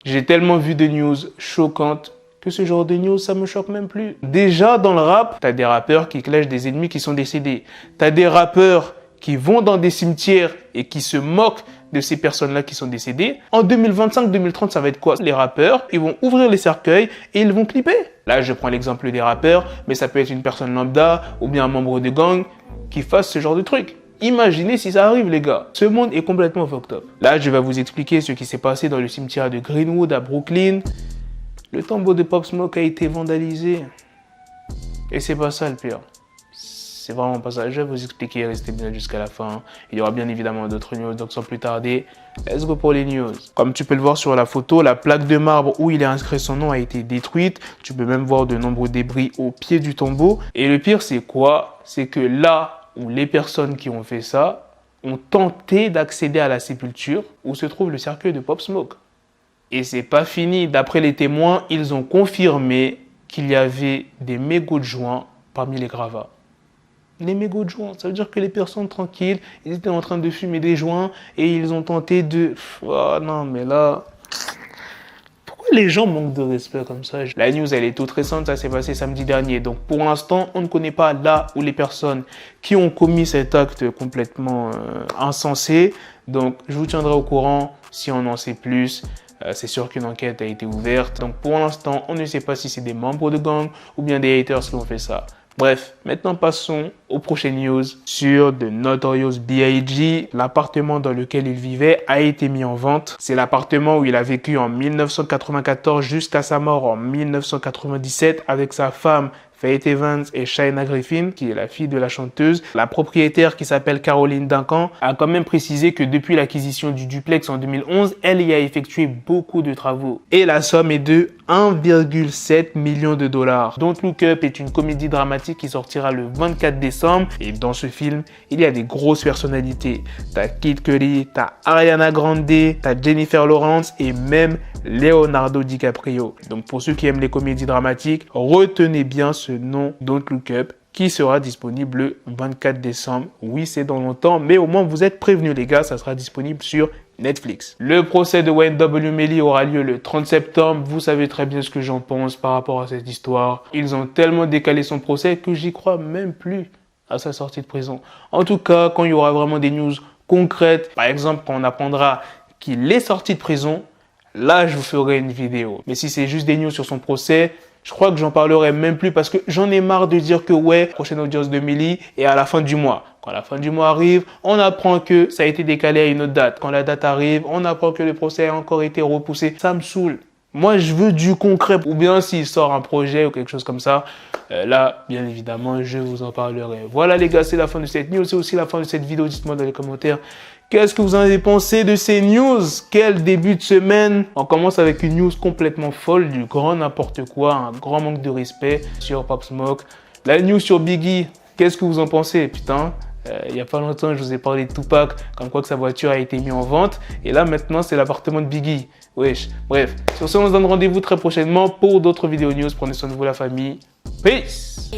J'ai tellement vu de news choquantes que ce genre de news, ça me choque même plus. Déjà, dans le rap, t'as des rappeurs qui clashent des ennemis qui sont décédés. T'as des rappeurs qui vont dans des cimetières et qui se moquent de ces personnes-là qui sont décédées. En 2025-2030, ça va être quoi? Les rappeurs, ils vont ouvrir les cercueils et ils vont clipper. Là, je prends l'exemple des rappeurs, mais ça peut être une personne lambda ou bien un membre de gang qui fasse ce genre de truc. Imaginez si ça arrive, les gars. Ce monde est complètement fucked up. Là, je vais vous expliquer ce qui s'est passé dans le cimetière de Greenwood à Brooklyn. Le tombeau de Pop Smoke a été vandalisé. Et c'est pas ça le pire. C'est vraiment pas ça. Je vais vous expliquer, restez bien jusqu'à la fin. Il y aura bien évidemment d'autres news, donc sans plus tarder, let's go pour les news. Comme tu peux le voir sur la photo, la plaque de marbre où il est inscrit son nom a été détruite. Tu peux même voir de nombreux débris au pied du tombeau. Et le pire, c'est quoi? C'est que là où les personnes qui ont fait ça ont tenté d'accéder à la sépulture où se trouve le cercueil de Pop Smoke. Et c'est pas fini. D'après les témoins, ils ont confirmé qu'il y avait des mégots de joint parmi les gravats. Les mégots de joint, ça veut dire que les personnes tranquilles, ils étaient en train de fumer des joints et ils ont tenté de... Oh non, mais là... Pourquoi les gens manquent de respect comme ça? La news, elle est toute récente, ça s'est passé samedi dernier. Donc pour l'instant, on ne connaît pas là où les personnes qui ont commis cet acte complètement insensé. Donc je vous tiendrai au courant si on en sait plus. C'est sûr qu'une enquête a été ouverte. Donc pour l'instant, on ne sait pas si c'est des membres de gang ou bien des haters qui ont fait ça. Bref, maintenant passons aux prochaines news sur The Notorious B.I.G. L'appartement dans lequel il vivait a été mis en vente. C'est l'appartement où il a vécu en 1994 jusqu'à sa mort en 1997 avec sa femme Faith Evans et Chynna Griffin, qui est la fille de la chanteuse. La propriétaire, qui s'appelle Caroline Duncan, a quand même précisé que depuis l'acquisition du duplex en 2011, elle y a effectué beaucoup de travaux. Et la somme est de 1,7 million de dollars. Don't Look Up est une comédie dramatique qui sortira le 24 décembre. Et dans ce film, il y a des grosses personnalités. T'as Kid Cudi, t'as Ariana Grande, t'as Jennifer Lawrence et même Leonardo DiCaprio. Donc pour ceux qui aiment les comédies dramatiques, retenez bien ce nom Don't Look Up qui sera disponible le 24 décembre. Oui, c'est dans longtemps, mais au moins vous êtes prévenus les gars, ça sera disponible sur Netflix. Le procès de Wayne W. Melly aura lieu le 30 septembre. Vous savez très bien ce que j'en pense par rapport à cette histoire. Ils ont tellement décalé son procès que j'y crois même plus à sa sortie de prison. En tout cas, quand il y aura vraiment des news concrètes, par exemple quand on apprendra qu'il est sorti de prison, là je vous ferai une vidéo. Mais si c'est juste des news sur son procès, je crois que j'en parlerai même plus parce que j'en ai marre de dire que ouais, prochaine audience de Melly est à la fin du mois. Quand la fin du mois arrive, on apprend que ça a été décalé à une autre date. Quand la date arrive, on apprend que le procès a encore été repoussé. Ça me saoule. Moi, je veux du concret. Ou bien s'il sort un projet ou quelque chose comme ça, là, bien évidemment, je vous en parlerai. Voilà les gars, c'est la fin de cette news. C'est aussi la fin de cette vidéo. Dites-moi dans les commentaires. Qu'est-ce que vous en avez pensé de ces news? Quel début de semaine? On commence avec une news complètement folle, du grand n'importe quoi, un grand manque de respect sur Pop Smoke. La news sur Biggie, qu'est-ce que vous en pensez? Putain, il n'y a pas longtemps, je vous ai parlé de Tupac, comme quoi que sa voiture a été mise en vente. Et là, maintenant, c'est l'appartement de Biggie. Wesh. Bref, sur ce, on se donne rendez-vous très prochainement pour d'autres vidéos news. Prenez soin de vous, la famille. Peace!